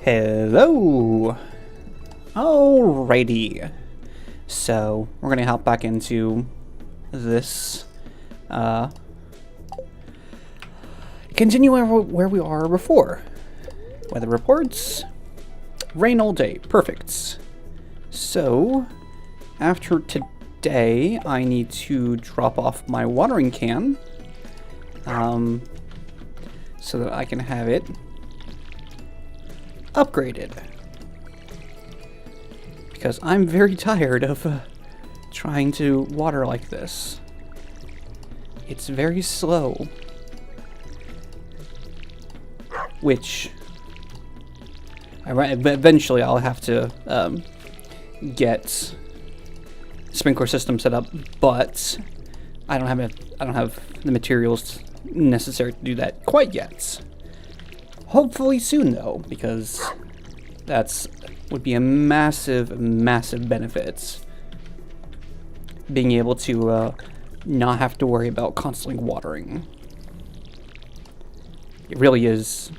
Hello! Alrighty. So, we're gonna hop back into this, continue where we are before. Weather reports. Rain all day. Perfect. So, after today, I need to drop off my watering can, so that I can have it upgraded. Because I'm very tired of trying to water like this. It's very slow. Which, eventually I'll have to get sprinkler system set up, but I don't have the materials necessary to do that quite yet. Hopefully soon though, because would be a massive benefit. Being able to not have to worry about constantly watering. It really is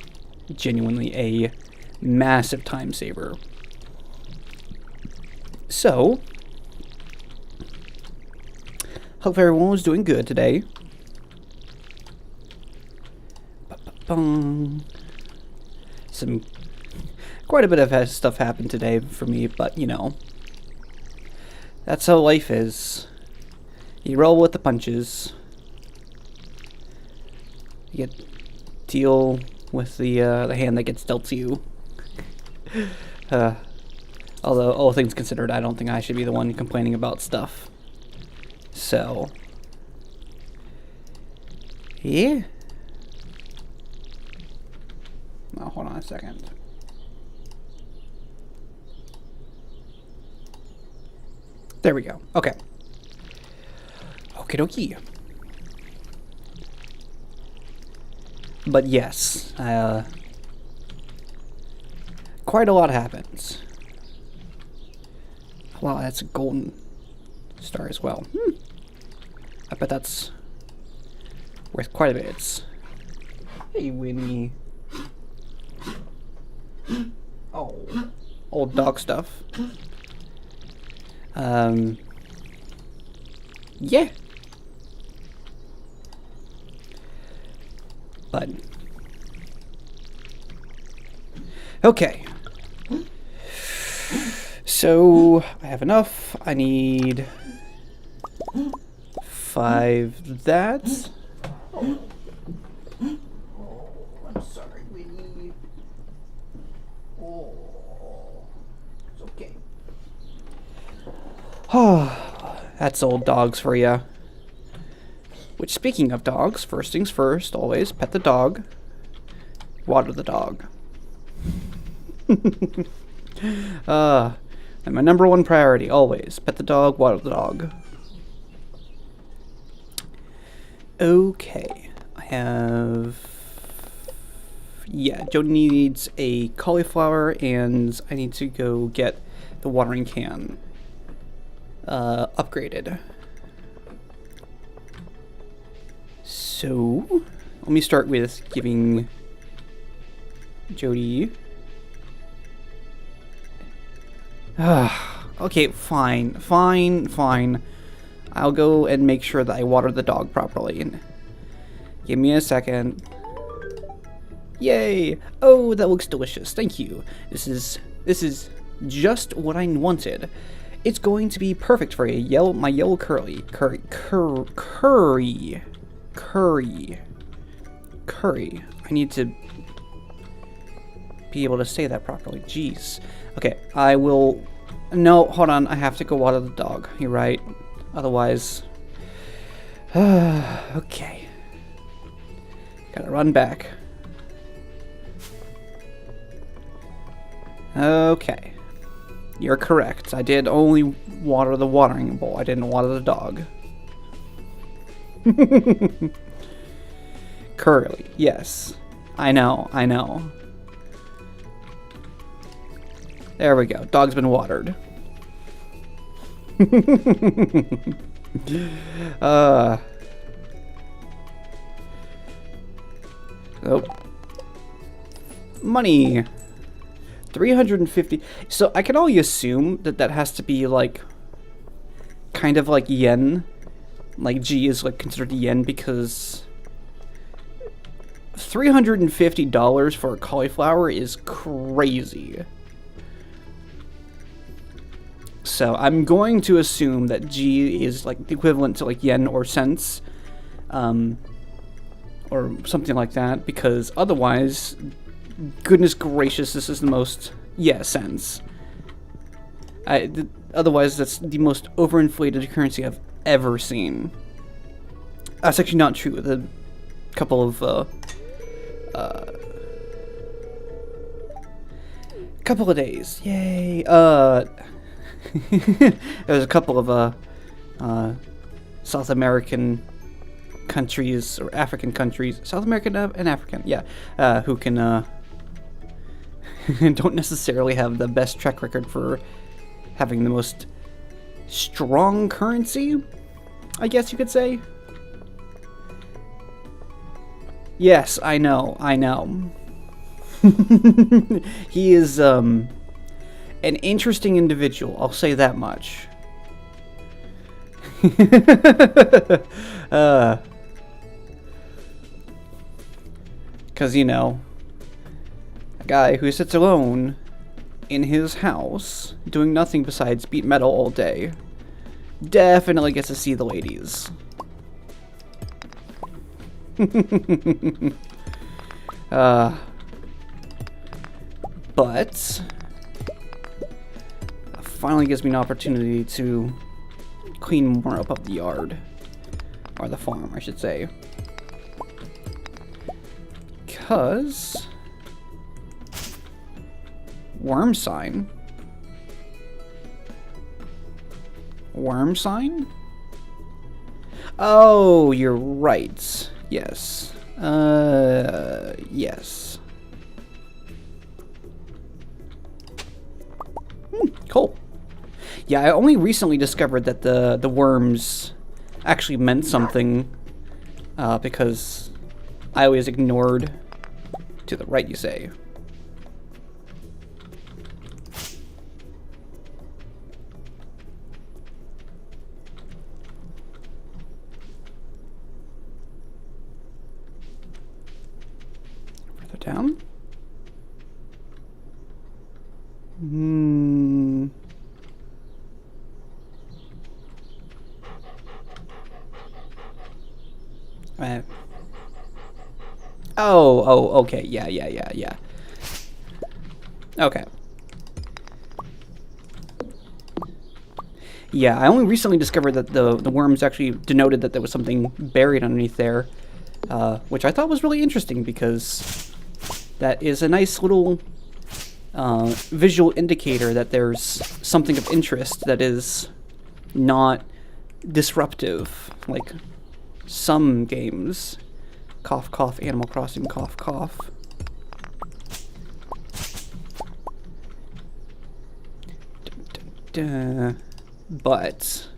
genuinely a massive time saver. So, hope everyone was doing good today. Quite a bit of stuff happened today for me, but you know, that's how life is. You roll with the punches. You deal with the hand that gets dealt to you. Although, all things considered, I don't think I should be the one complaining about stuff. So, yeah. Oh, hold on a second. There we go. Okay. Okie dokie. But yes, quite a lot happens. Wow, that's a golden star as well. I bet that's worth quite a bit. Hey, Winnie. Oh, old dog stuff. Yeah. But okay. So I have enough. I need 5 that. Oh, I'm sorry, Winnie. Oh, it's okay. Oh, that's old dogs for you. Which, speaking of dogs, first things first, always pet the dog, water the dog. And my number one priority, always, pet the dog, water the dog. Okay, I have... Yeah, Jody needs a cauliflower, and I need to go get the watering can upgraded. So, let me start with giving Jody... okay, fine. I'll go and make sure that I water the dog properly. Give me a second. Yay! Oh, that looks delicious. Thank you. This is just what I wanted. It's going to be perfect for my yellow curry. I need to be able to say that properly. Jeez. Okay, I will... No, hold on. I have to go water the dog. You're right. Otherwise... okay. Gotta run back. Okay. You're correct. I did only water the watering bowl. I didn't water the dog. Curly. Yes. I know. There we go. Dog's been watered. Oh. Money. 350. So I can only assume that that has to be like kind of like yen. Like G is like considered yen because $350 for a cauliflower is crazy. So I'm going to assume that G is like the equivalent to like yen or cents, or something like that, because otherwise, goodness gracious, this is the most, yeah, cents. Otherwise, that's the most overinflated currency I've ever seen. That's actually not true. The couple of days, yay. There's a couple of South American countries or African countries, South American and African, yeah, who can don't necessarily have the best track record for having the most strong currency, I guess you could say. Yes, I know. He is an interesting individual, I'll say that much. Because, you know, a guy who sits alone in his house, doing nothing besides beat metal all day, definitely gets to see the ladies. But finally gives me an opportunity to clean more up of the yard, or the farm, I should say. Because worm sign. Worm sign? Oh, you're right. Yes. Yes. Cool. Yeah, I only recently discovered that the worms actually meant something, because I always ignored to the right, you say. Further down? Oh, okay, yeah. Okay. Yeah, I only recently discovered that the worms actually denoted that there was something buried underneath there, which I thought was really interesting because that is a nice little visual indicator that there's something of interest that is not disruptive, like some games. Cough, cough, Animal Crossing, cough, cough. But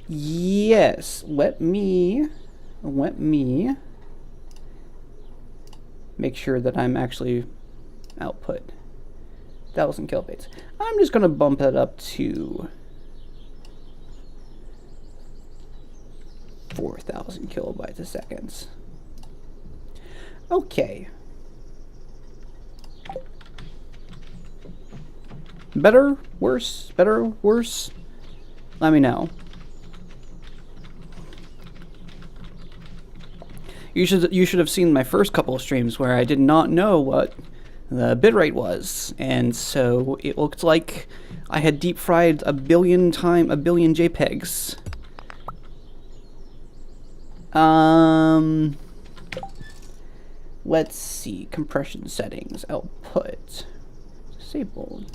yes, let me make sure that I'm actually output 1,000 kilobytes. I'm just gonna bump that up to 4,000 kilobytes a second. Okay. Better? Worse? Better? Worse? Let me know. You should have seen my first couple of streams where I did not know what the bitrate was, and so it looked like I had deep fried a billion JPEGs. Let's see, compression settings, output, disabled.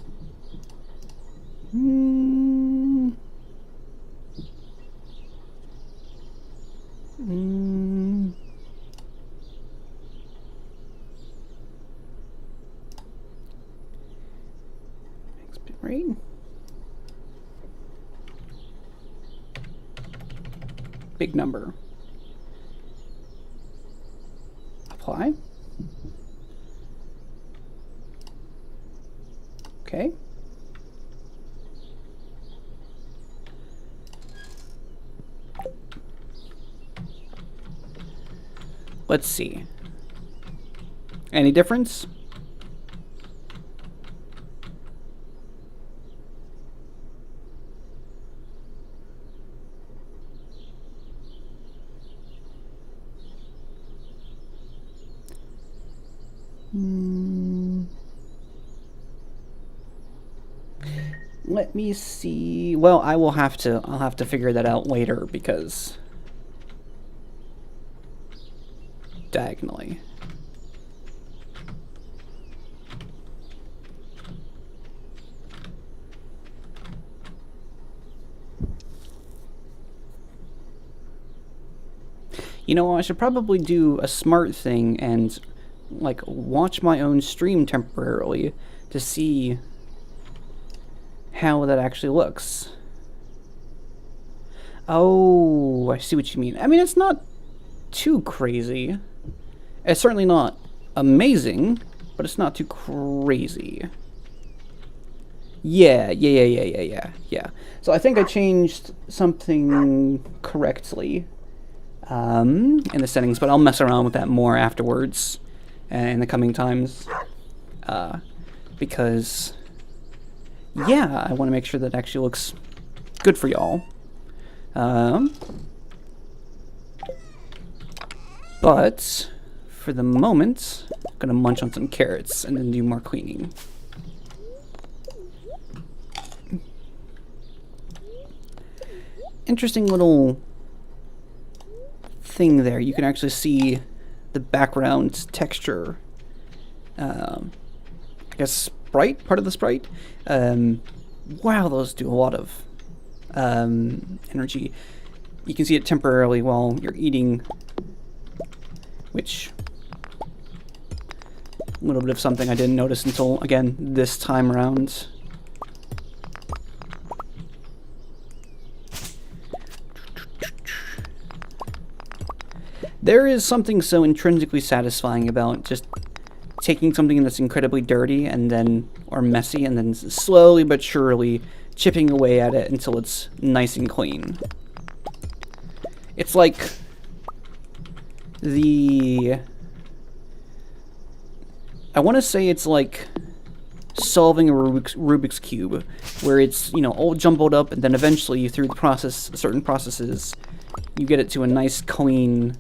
big number. Apply. Okay. Let's see. Any difference? Let me see. Well, I'll have to figure that out later because diagonally. You know, I should probably do a smart thing and like watch my own stream temporarily to see how that actually looks. Oh, I see what you mean. I mean, it's not too crazy. It's certainly not amazing, but it's not too crazy. Yeah. So I think I changed something correctly in the settings, but I'll mess around with that more afterwards in the coming times. Because, yeah, I want to make sure that actually looks good for y'all. But for the moment, I'm gonna munch on some carrots and then do more cleaning. Interesting little thing there. You can actually see the background texture. I guess sprite, part of the sprite. Wow, those do a lot of energy. You can see it temporarily while you're eating, which a little bit of something I didn't notice until, again, this time around. There is something so intrinsically satisfying about just taking something that's incredibly dirty and then, or messy, and then slowly but surely chipping away at it until it's nice and clean. It's like I want to say it's like solving a Rubik's Cube, where it's, you know, all jumbled up, and then eventually through the process, certain processes, you get it to a nice, clean,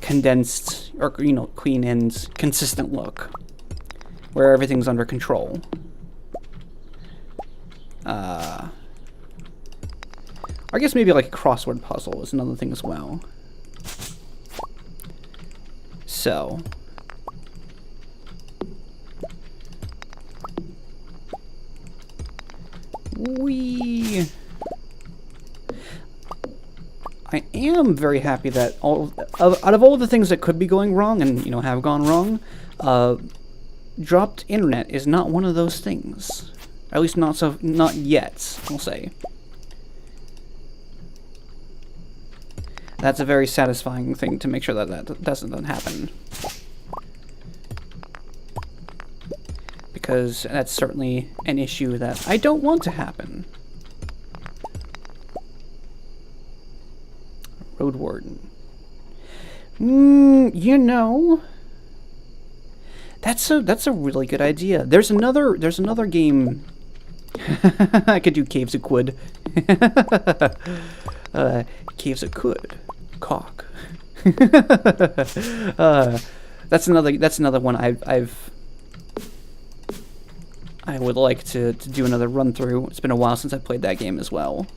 condensed, or, you know, clean and consistent look, where everything's under control. I guess maybe like a crossword puzzle is another thing as well. So. I am very happy that out of all the things that could be going wrong and, you know, have gone wrong, dropped internet is not one of those things. At least not yet, I'll say. That's a very satisfying thing to make sure that that doesn't happen. Because that's certainly an issue that I don't want to happen. Road Warden. You know, that's a really good idea. There's another game. I could do Caves of Quid. Caves of Quid. Cock. That's another one I would like to do another run through. It's been a while since I played that game as well.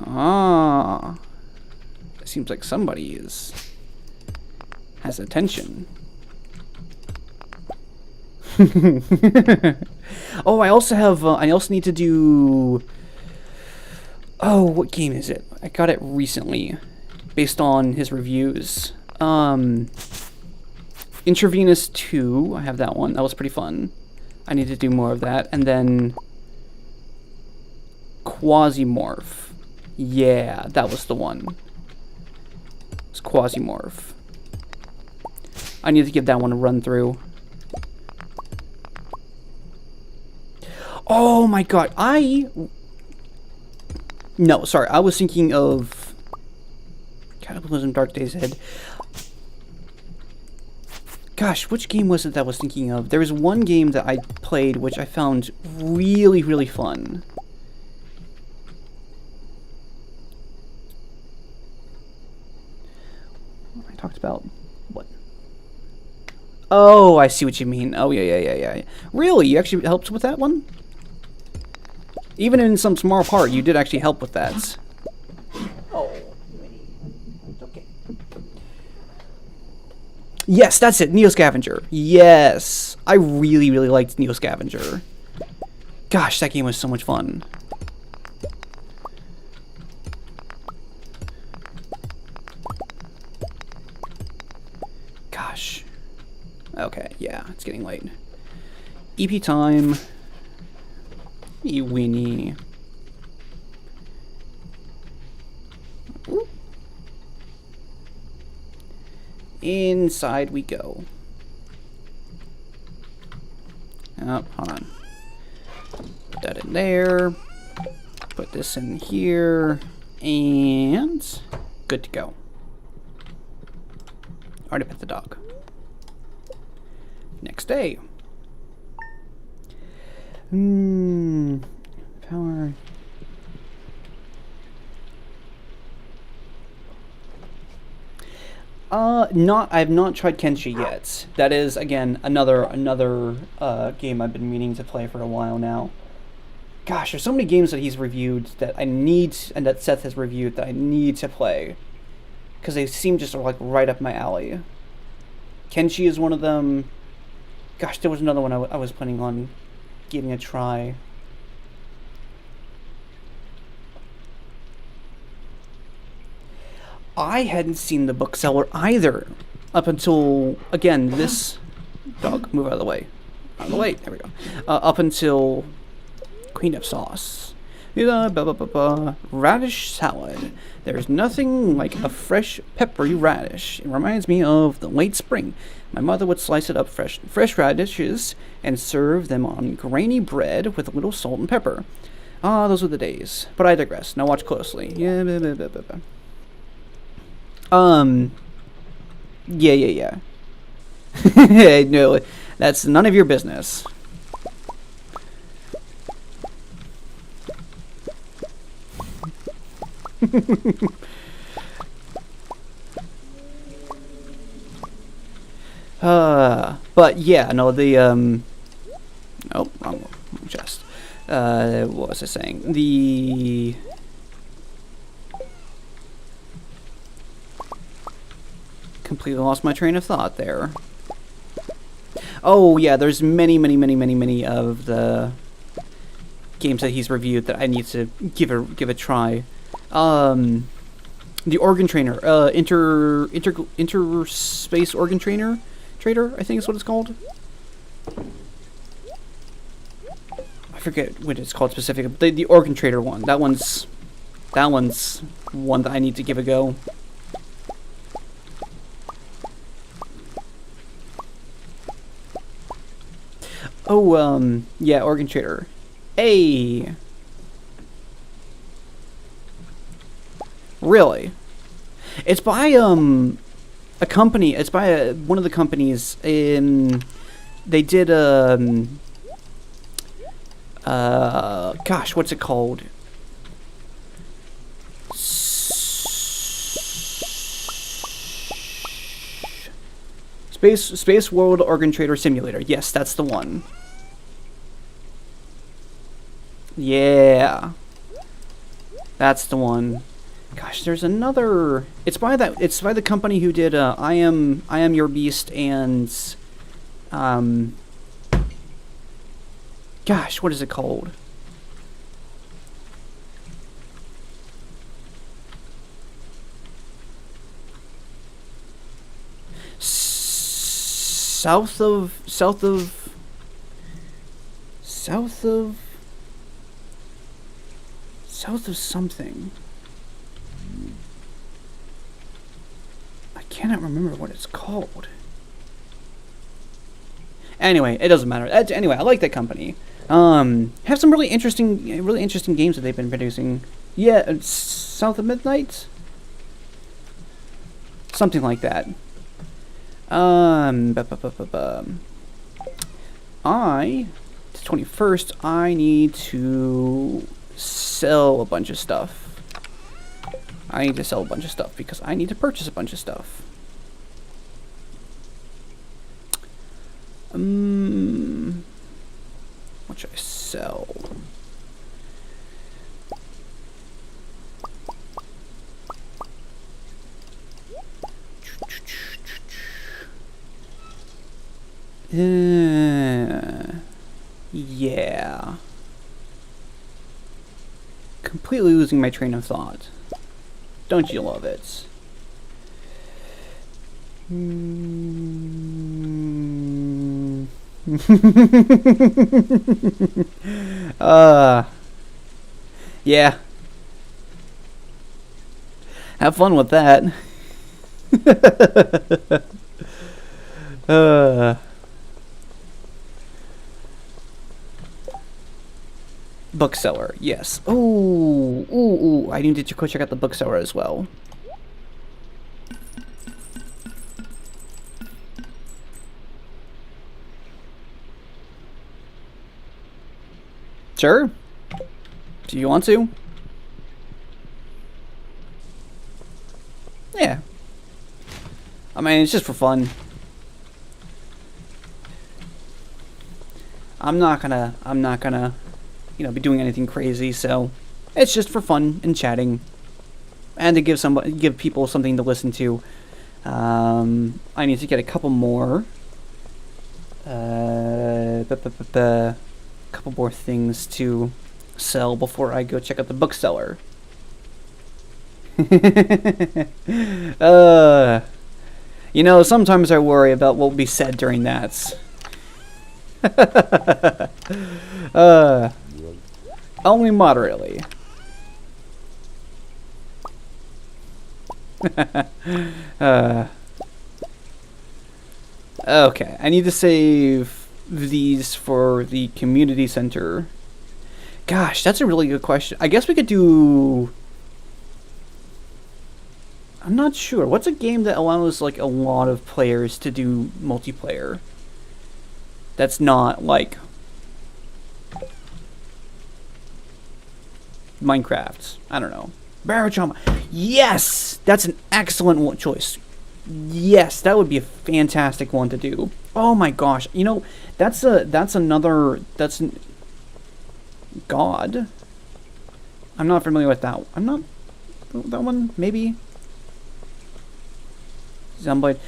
Ah, it seems like somebody has attention. Oh, I also need to do. Oh, what game is it? I got it recently, based on his reviews. Intravenous 2, I have that one. That was pretty fun. I need to do more of that. And then Quasimorph. Yeah, that was the one. It's Quasimorph. I need to give that one a run through. Oh my god, no, sorry, I was thinking of Cataclysm Dark Days Ahead. Gosh, which game was it that I was thinking of? There was one game that I played which I found really, really fun. I talked about what? Oh, I see what you mean. Oh, yeah. Really? You actually helped with that one? Even in some small part, you did actually help with that. Oh, okay. Yes, that's it. Neo Scavenger. Yes. I really, really liked Neo Scavenger. Gosh, that game was so much fun. Gosh. Okay, yeah, it's getting late. EP time. You Winnie. Ooh. Inside we go. Oh, hold on. Put that in there. Put this in here. And good to go. Already pet the dog. Next day. Power. I've not tried Kenshi yet. That is, again, another game I've been meaning to play for a while now. Gosh, there's so many games that he's reviewed that I need, and that Seth has reviewed that I need to play. Because they seem just like right up my alley. Kenshi is one of them. Gosh, there was another one I was planning on giving a try. I hadn't seen the bookseller either up until, again, this dog, move out of the way. Out of the way, there we go. Up until Queen of Sauce. Radish salad. There's nothing like a fresh, peppery radish. It reminds me of the late spring. My mother would slice it up fresh radishes and serve them on grainy bread with a little salt and pepper. Ah, those were the days. But I digress. Now watch closely. Yeah. No, that's none of your business. But yeah, no, the, oh, wrong chest. What was I saying? Completely lost my train of thought there. Oh, yeah, there's many of the games that he's reviewed that I need to give a try. The Organ Trainer, Interspace Organ Trader, I think is what it's called. I forget what it's called specifically. The Organ Trader one. That one's one that I need to give a go. Oh, yeah, Organ Trader. Hey. Really? It's by a company. It's by one of the companies in. They did gosh, what's it called? Space World Organ Trader Simulator. Yes, that's the one. Yeah. That's the one. Gosh, there's another. It's by the company who did I am Your Beast and gosh, what is it called? South South of something. I cannot remember what it's called. Anyway, it doesn't matter. Anyway, I like that company. Have some really interesting games that they've been producing. Yeah, South of Midnight? Something like that. The 21st, I need to sell a bunch of stuff. I need to sell a bunch of stuff because I need to purchase a bunch of stuff. What should I sell? Yeah. Completely losing my train of thought. Don't you love it? Yeah. Have fun with that. Bookseller, yes. Ooh, I need to go check out the bookseller as well. Sure. Do you want to? Yeah. I mean, it's just for fun. I'm not gonna, you know, be doing anything crazy, so it's just for fun and chatting, and to give people something to listen to. I need to get a couple more, couple more things to sell before I go check out the bookseller. You know, sometimes I worry about what will be said during that. Only moderately. Okay, I need to save these for the community center. Gosh, that's a really good question. I guess we could do... I'm not sure. What's a game that allows, like, a lot of players to do multiplayer? That's not, like... Minecraft. I don't know. Barotrauma. Yes! That's an excellent choice. Yes, that would be a fantastic one to do. Oh my gosh. You know, that's God. I'm not familiar with that. I'm not... That one, maybe? Zomboid.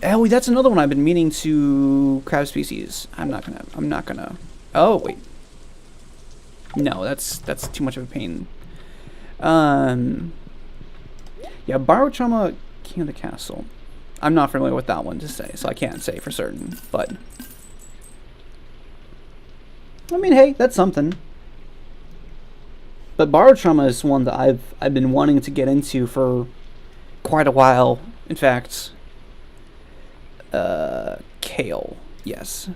Oh, that's another one I've been meaning to... Crab species. I'm not gonna... Oh, wait. No, that's too much of a pain. Yeah, Barotrauma, King of the Castle. I'm not familiar with that one to say, so I can't say for certain, but... I mean, hey, that's something. But Barotrauma is one that I've been wanting to get into for quite a while. In fact, kale. Yes,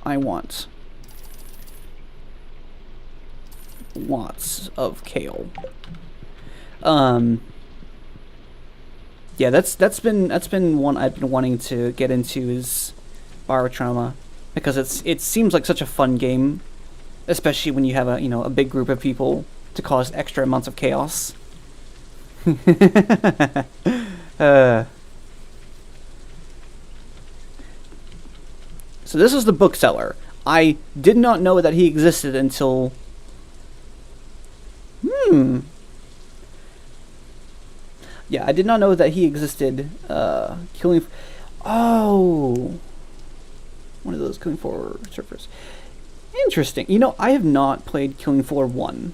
I want lots of kale. Yeah, that's been one I've been wanting to get into is Barotrauma, because it seems like such a fun game, especially when you have a big group of people to cause extra amounts of chaos. So this is the bookseller. I did not know that he existed until... Yeah, I did not know that he existed. Killing... Oh! One of those Killing Floor surfers. Interesting. You know, I have not played Killing Floor 1.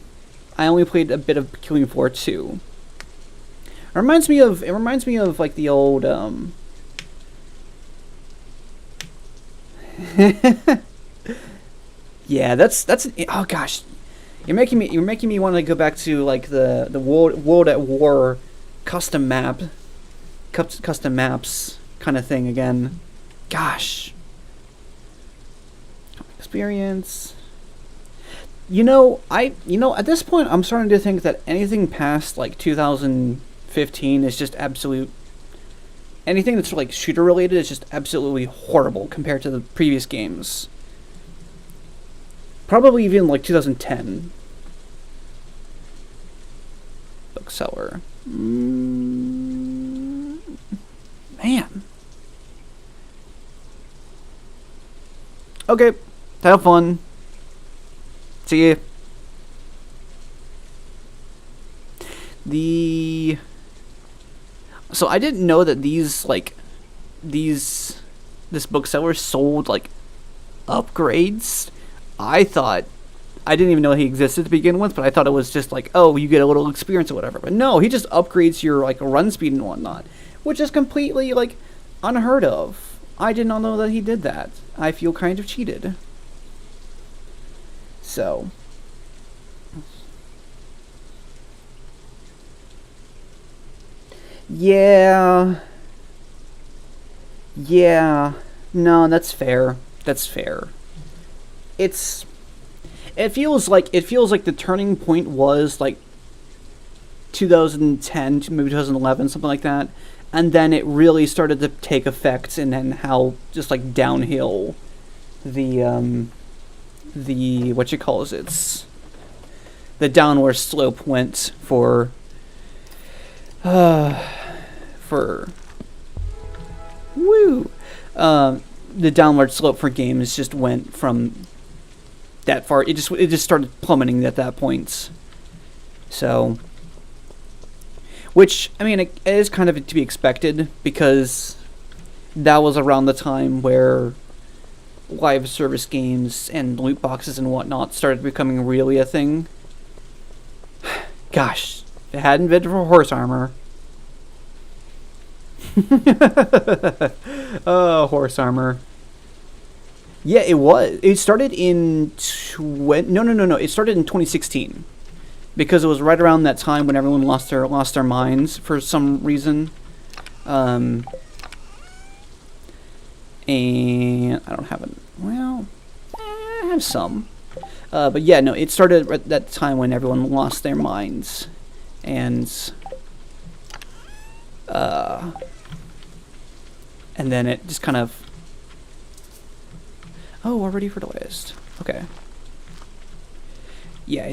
I only played a bit of Killing Floor 2. It reminds me of like the old yeah, that's oh gosh. You're making me want to go back to like the World at War custom maps kind of thing again. Gosh. Experience. At this point I'm starting to think that anything past like 2015 is just absolute. Anything that's like shooter related is just absolutely horrible compared to the previous games. Probably even like 2010. Bookseller. Man. Okay. Have fun. See ya. So I didn't know that this bookseller sold like upgrades. I didn't even know he existed to begin with, but I thought it was just like, oh, you get a little experience or whatever. But no, he just upgrades your like run speed and whatnot, which is completely like unheard of. I did not know that he did that. I feel kind of cheated. So. Yeah. No, that's fair. It feels like the turning point was like 2010 to maybe 2011, something like that, and then it really started to take effect, and then how just like downhill the the downward slope went for the downward slope for games just went from that far. It just started plummeting at that point. So, which I mean, it is kind of to be expected, because that was around the time where live service games and loot boxes and whatnot started becoming really a thing. Gosh, if it hadn't been for horse armor. Oh, horse armor. Yeah, it was. It started in no. It started in 2016, because it was right around that time when everyone lost their minds for some reason. And I don't have it. Well, I have some. But yeah, no, it started at that time when everyone lost their minds, and then it just kind of. Oh, we're ready for the list. Okay. Yeah,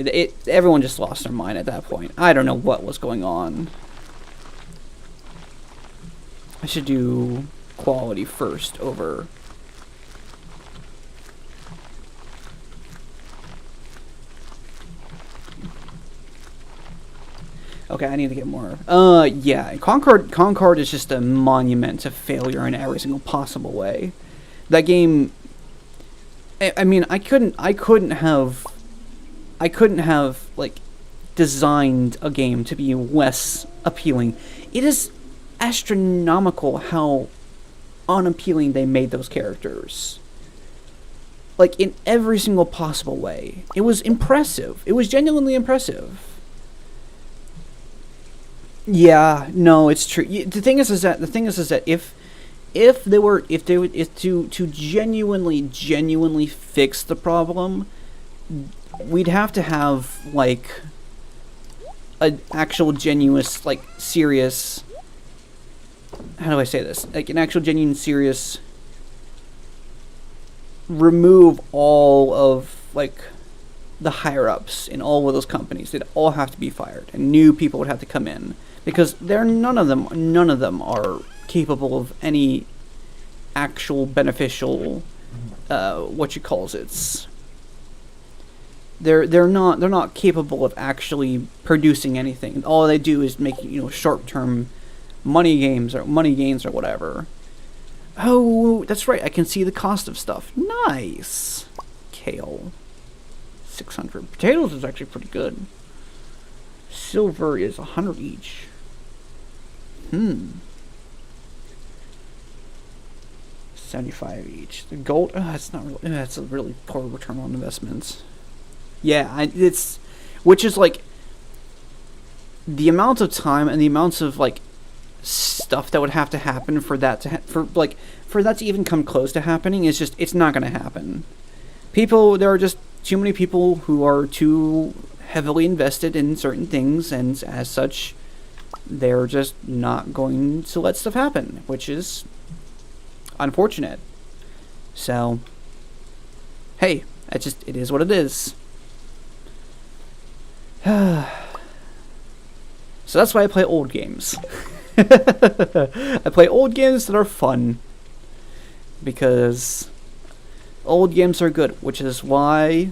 everyone just lost their mind at that point. I don't know what was going on. I should do quality first over. Okay, I need to get more. Yeah, Concord is just a monument to failure in every single possible way. That game. I mean, I couldn't have like designed a game to be less appealing. It is astronomical how unappealing they made those characters. Like, in every single possible way. It was impressive. It was genuinely impressive. Yeah, no, it's true. The thing is that if to genuinely fix the problem, we'd have to have like an actual genuine, like, serious. How do I say this? Like an actual genuine serious. Remove all of like the higher ups in all of those companies. They'd all have to be fired, and new people would have to come in, because none of them are capable of any actual beneficial they're not capable of actually producing anything. All they do is make short-term money gains or whatever. Oh, that's right, I can see the cost of stuff. Nice. Kale 600. Potatoes is actually pretty good. Silver is 100 each. 75 each. The gold, that's not really. That's a really poor return on investments. Yeah, it's which is like the amount of time and the amounts of like stuff that would have to happen for that to for that to even come close to happening is just, it's not going to happen. There are just too many people who are too heavily invested in certain things, and as such, they're just not going to let stuff happen, which is unfortunate. So, hey, it is what it is. So that's why I play old games. I play old games that are fun, because old games are good, which is why,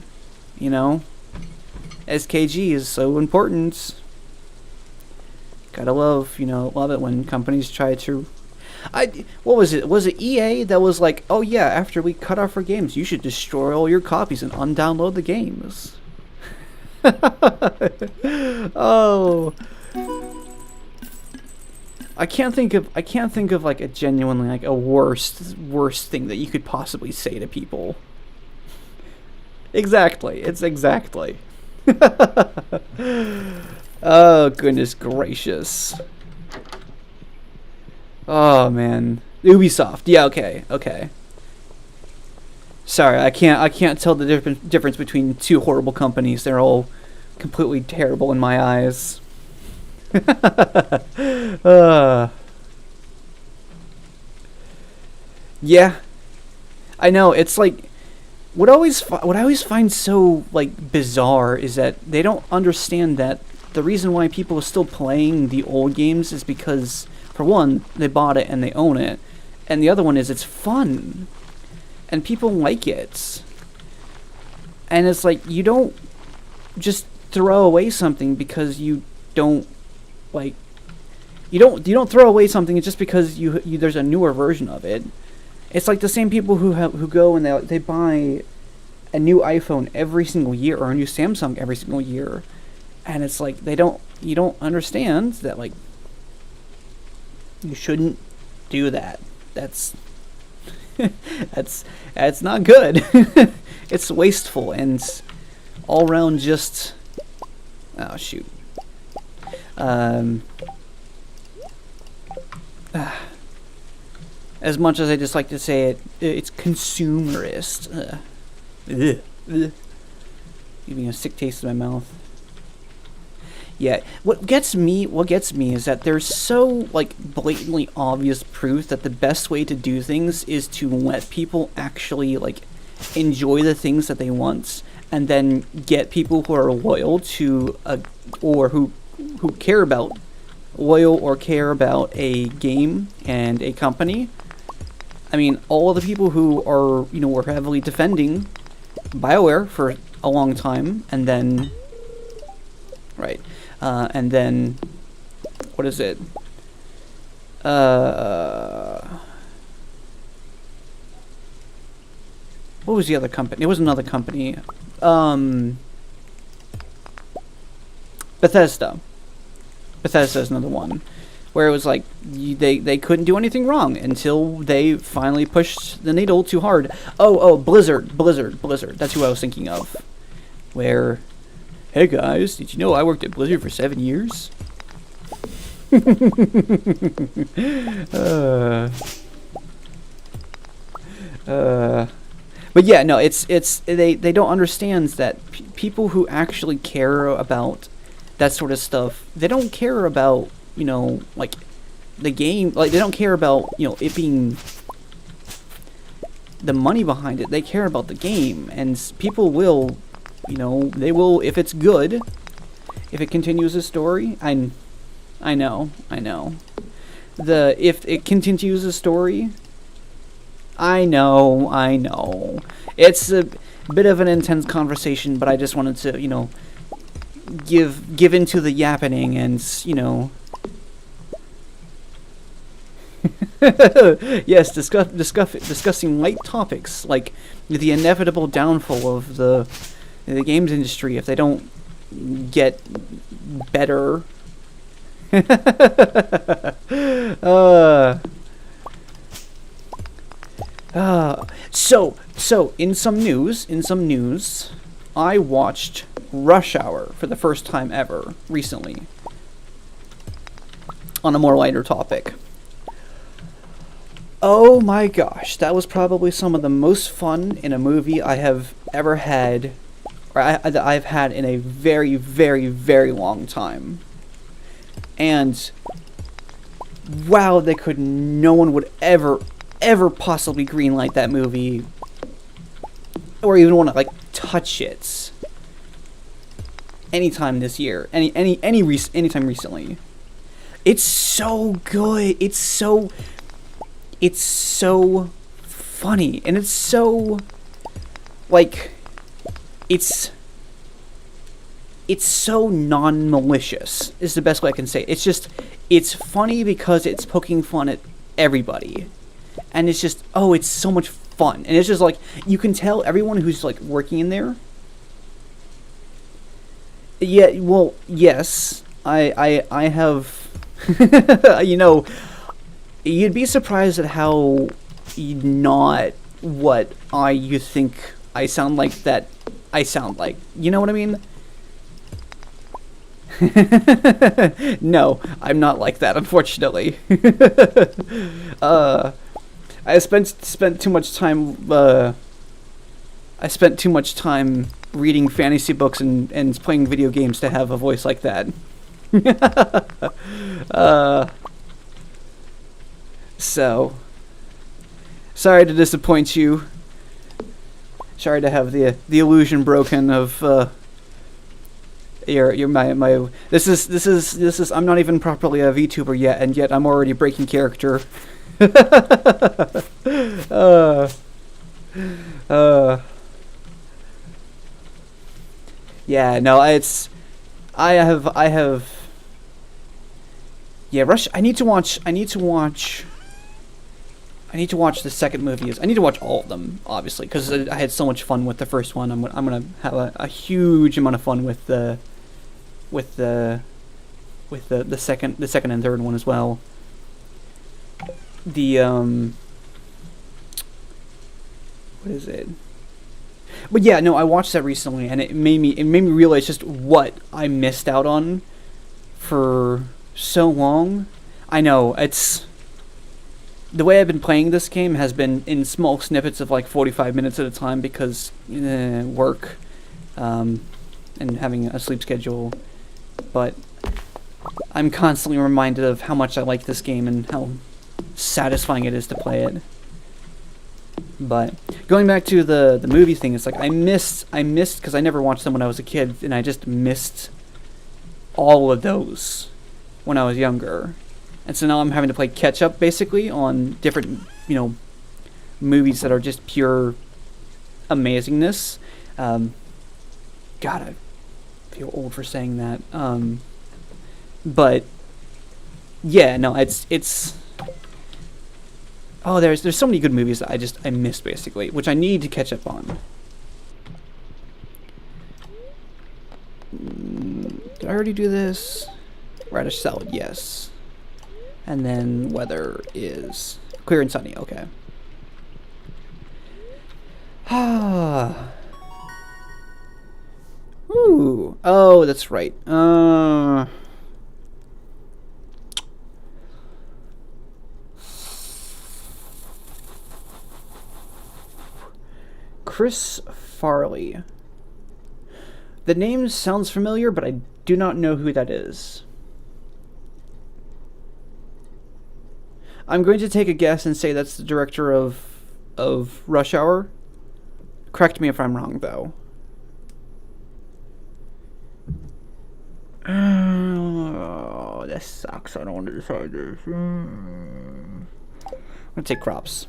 SKG is so important. Gotta love it when companies try to... what was it? Was it EA that was like, oh yeah, after we cut off our games, you should destroy all your copies and undownload the games? Oh... I can't think of like a genuinely like a worst thing that you could possibly say to people. Exactly. It's exactly. Oh, goodness gracious. Oh man. Ubisoft. Yeah, okay. Sorry, I can't tell the difference between two horrible companies. They're all completely terrible in my eyes. Yeah, I know. It's like what I always find so like bizarre is that they don't understand that the reason why people are still playing the old games is because, for one, they bought it and they own it, and the other one is it's fun, and people like it. And it's like, you don't just throw away something because you don't like. You don't throw away something just because there's a newer version of it. It's like the same people who go and they buy a new iPhone every single year, or a new Samsung every single year, and it's like you don't understand that, like, you shouldn't do that. That's that's not good. It's wasteful and all around just, oh shoot. As much as I just like to say it, it's consumerist. Giving a sick taste in my mouth. Yeah, what gets me is that there's so like blatantly obvious proof that the best way to do things is to let people actually like enjoy the things that they want, and then get people who are loyal to or who care about a game and a company. I mean, all of the people who are, were heavily defending BioWare for a long time, and then, right, and then, what is it? What was the other company? It was another company. Bethesda. Bethesda is another one, where it was like they couldn't do anything wrong until they finally pushed the needle too hard. Oh, Blizzard. That's who I was thinking of. Where, hey guys, did you know I worked at Blizzard for 7 years? But yeah, no, they don't understand that people who actually care about that sort of stuff, they don't care about, like, the game, like, they don't care about, it being the money behind it. They care about the game, and people will, they will, if it's good, if it continues the story. I know. If it continues the story, I know. It's a bit of an intense conversation, but I just wanted to, give into the yappening and, yes, discussing light topics like the inevitable downfall of the games industry if they don't get better. So in some news, I watched Rush Hour for the first time ever recently. On a more lighter topic. Oh my gosh, that was probably some of the most fun in a movie I have ever had, or that I've had in a very, very, very long time. And wow, no one would ever possibly greenlight that movie, or even want to like touch it anytime this year, anytime recently. It's so good. It's so funny, and it's so like it's so non-malicious is the best way I can say it. It's funny because it's poking fun at everybody, and it's just, oh, it's so much fun. And it's just like, you can tell everyone who's like working in there. Yeah, well, yes, I have you know, you'd be surprised at how not what you think I sound like that I sound like. You know what I mean? No, I'm not like that, unfortunately. I spent too much time reading fantasy books and playing video games to have a voice like that. So sorry to disappoint you. Sorry to have the illusion broken of my this is I'm not even properly a VTuber yet, and yet I'm already breaking character. Yeah, no, I have yeah, Rush. I need to watch the second movie. I need to watch all of them, obviously, because I had so much fun with the first one. I'm gonna have a huge amount of fun with the second and third one as well. What is it? But yeah, no, I watched that recently, and it made me realize just what I missed out on for so long. I know, it's the way I've been playing this game has been in small snippets of like 45 minutes at a time because work and having a sleep schedule. But I'm constantly reminded of how much I like this game and how satisfying it is to play it. But going back to the movie thing, it's like I missed because I never watched them when I was a kid, and I just missed all of those when I was younger. And so now I'm having to play catch up basically on different, movies that are just pure amazingness. God, I feel old for saying that. But yeah, no, it's oh, there's so many good movies that I missed basically, which I need to catch up on. Did I already do this? Radish salad, yes. And then weather is clear and sunny. Okay. Ah. Ooh. Oh, that's right. Chris Farley. The name sounds familiar, but I do not know who that is. I'm going to take a guess and say that's the director of Rush Hour. Correct me if I'm wrong, though. Oh, this sucks. I don't want to decide this. I'm going to take crops.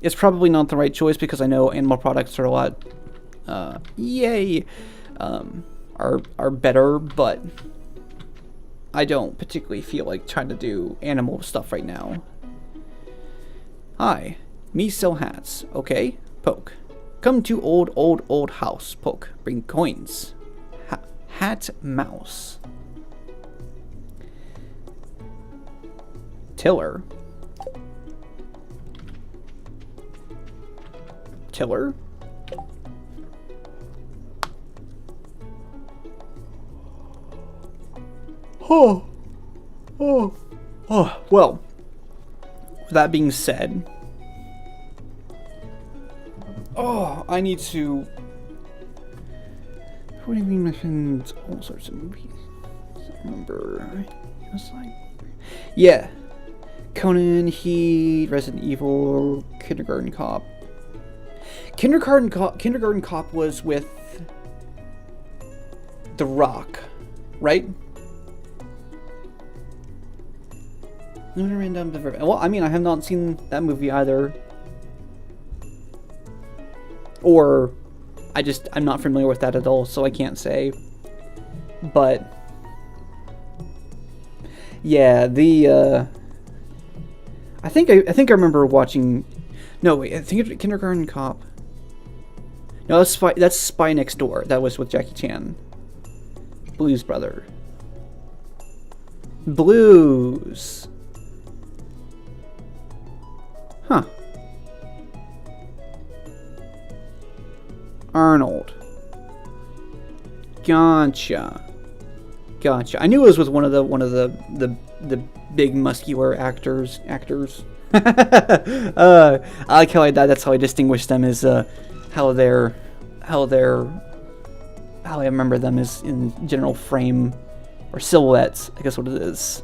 It's probably not the right choice because I know animal products are a lot, are better, but I don't particularly feel like trying to do animal stuff right now. Hi, me sell hats, okay? Poke. Come to old house, poke. Bring coins. Hat mouse. Tiller. Tiller? Oh, oh, oh. Well, that being said, I need to. What do you mean mentioned all sorts of movies? I don't remember. It was like, yeah, Conan, Heat, Resident Evil, Kindergarten Cop. Kindergarten Cop was with The Rock, right? Well, I mean, I have not seen that movie either. Or, I'm not familiar with that at all, so I can't say. But, yeah, I think I remember watching. No, wait, I think it's Kindergarten Cop. No, that's Spy Next Door. That was with Jackie Chan. Blues Brother. Blues. Huh. Arnold. Gotcha. I knew it was with one of the big muscular actors. I like how that's how I distinguish them, is how I remember them is in general frame or silhouettes, I guess what it is.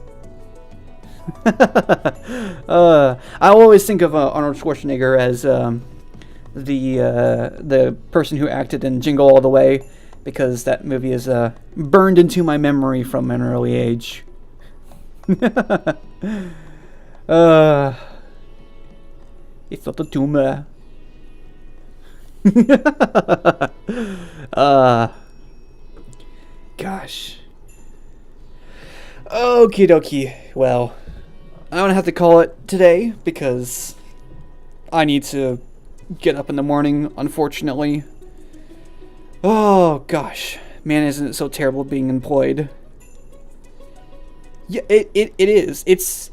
I always think of Arnold Schwarzenegger as the person who acted in Jingle All the Way, because that movie is burned into my memory from an early age. It's not a tumor. Gosh. Okie dokie. Well, I'm gonna have to call it today because I need to get up in the morning, unfortunately. Oh gosh. Man, isn't it so terrible being employed? Yeah, it is. It's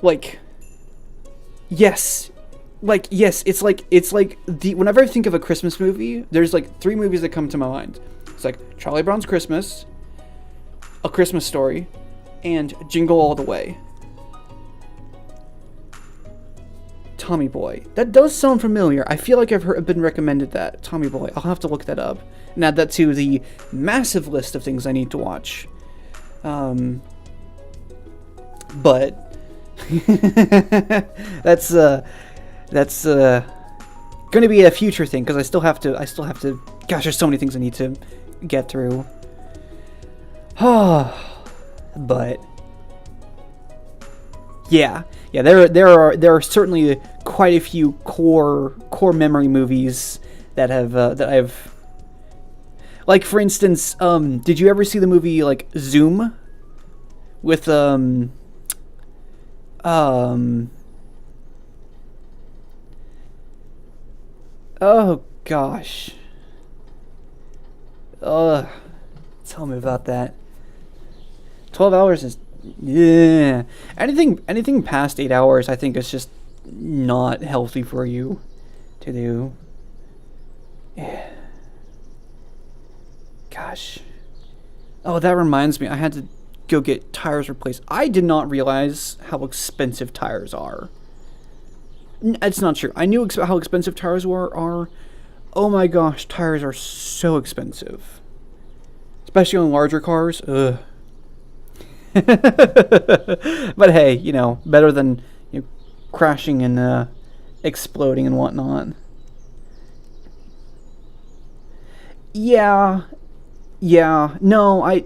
like, yes. Like, yes, it's like whenever I think of a Christmas movie, there's like 3 movies that come to my mind. It's like Charlie Brown's Christmas, A Christmas Story, and Jingle All the Way. Tommy Boy. That does sound familiar. I feel like I've been recommended that. Tommy Boy. I'll have to look that up and add that to the massive list of things I need to watch. But that's going to be a future thing, because I still have to. Gosh, there's so many things I need to get through. But yeah, there are certainly quite a few core memory movies that I've, like, for instance, did you ever see the movie like Zoom with oh gosh. Tell me about that. 12 hours is, yeah. Anything past 8 hours, I think, is just not healthy for you to do. Yeah. Gosh. Oh, that reminds me. I had to go get tires replaced. I did not realize how expensive tires are. It's not true. I knew how expensive tires are. Oh my gosh, tires are so expensive. Especially on larger cars. Ugh. But hey, better than crashing and exploding and whatnot. Yeah. No,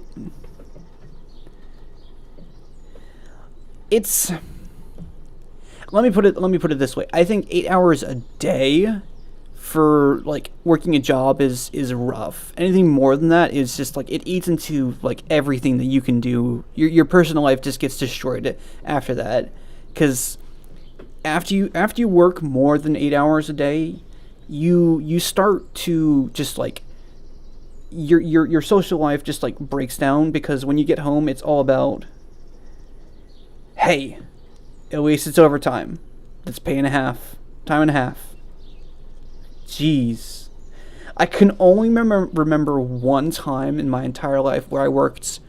it's. Let me put it this way. I think 8 hours a day for like working a job is rough. Anything more than that is just like, it eats into like everything that you can do. Your personal life just gets destroyed after that, because after you work more than 8 hours a day, you start to just like, your social life just like breaks down, because when you get home, it's all about, hey, at least it's overtime. That's time and a half. Jeez. I can only remember one time in my entire life where I worked.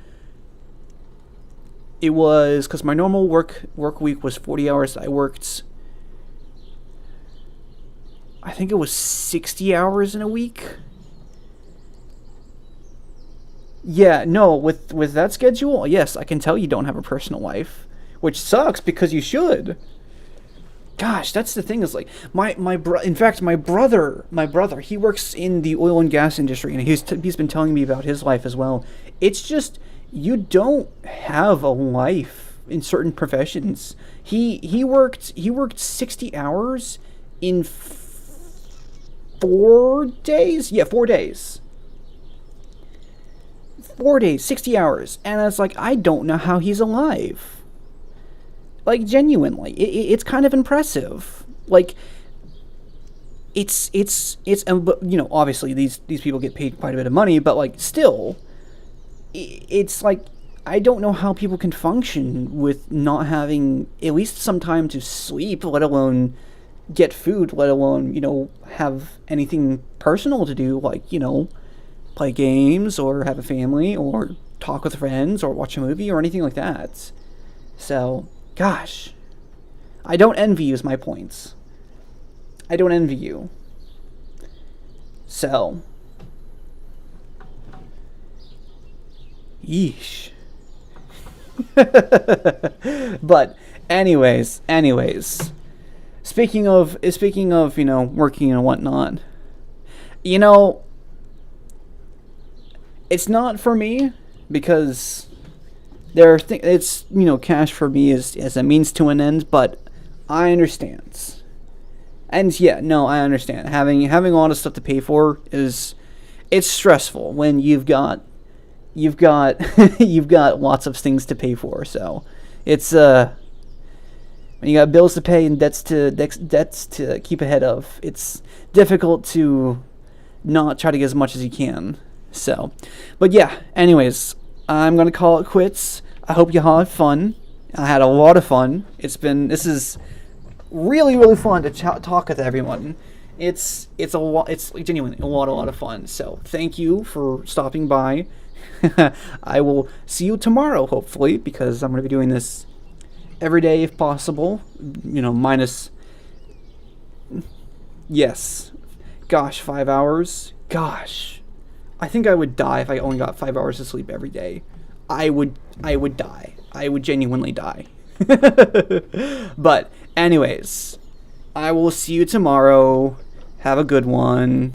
It was because my normal work week was 40 hours. I worked, I think it was 60 hours in a week. Yeah, no, with that schedule, yes, I can tell you don't have a personal life, which sucks because you should. Gosh, that's the thing is like in fact my brother he works in the oil and gas industry, and he's been telling me about his life as well. It's just you don't have a life in certain professions. He worked 60 hours in 4 days. Yeah, 4 days. 4 days, 60 hours. And it's like, I don't know how he's alive. Like, genuinely. It's kind of impressive. Like, but, obviously these people get paid quite a bit of money, but, like, still, it's like, I don't know how people can function with not having at least some time to sleep, let alone get food, let alone, have anything personal to do, like, play games or have a family or talk with friends or watch a movie or anything like that. So, gosh, I don't envy you is my points. I don't envy you. So, yeesh. But anyways, speaking of working and whatnot, it's not for me because it's cash for me as a means to an end, but I understand. And yeah, no, I understand. Having all this stuff to pay for it's stressful when you've got you've got lots of things to pay for. So it's when you got bills to pay and debts to keep ahead of, it's difficult to not try to get as much as you can. So, but yeah, anyways, I'm going to call it quits. I hope you had fun. I had a lot of fun. This is really, really fun to talk with everyone. It's genuinely a lot of fun. So thank you for stopping by. I will see you tomorrow, hopefully, because I'm going to be doing this every day if possible. Minus, yes, gosh, 5 hours. Gosh. I think I would die if I only got 5 hours of sleep every day. I would die. I would genuinely die. But anyways, I will see you tomorrow. Have a good one.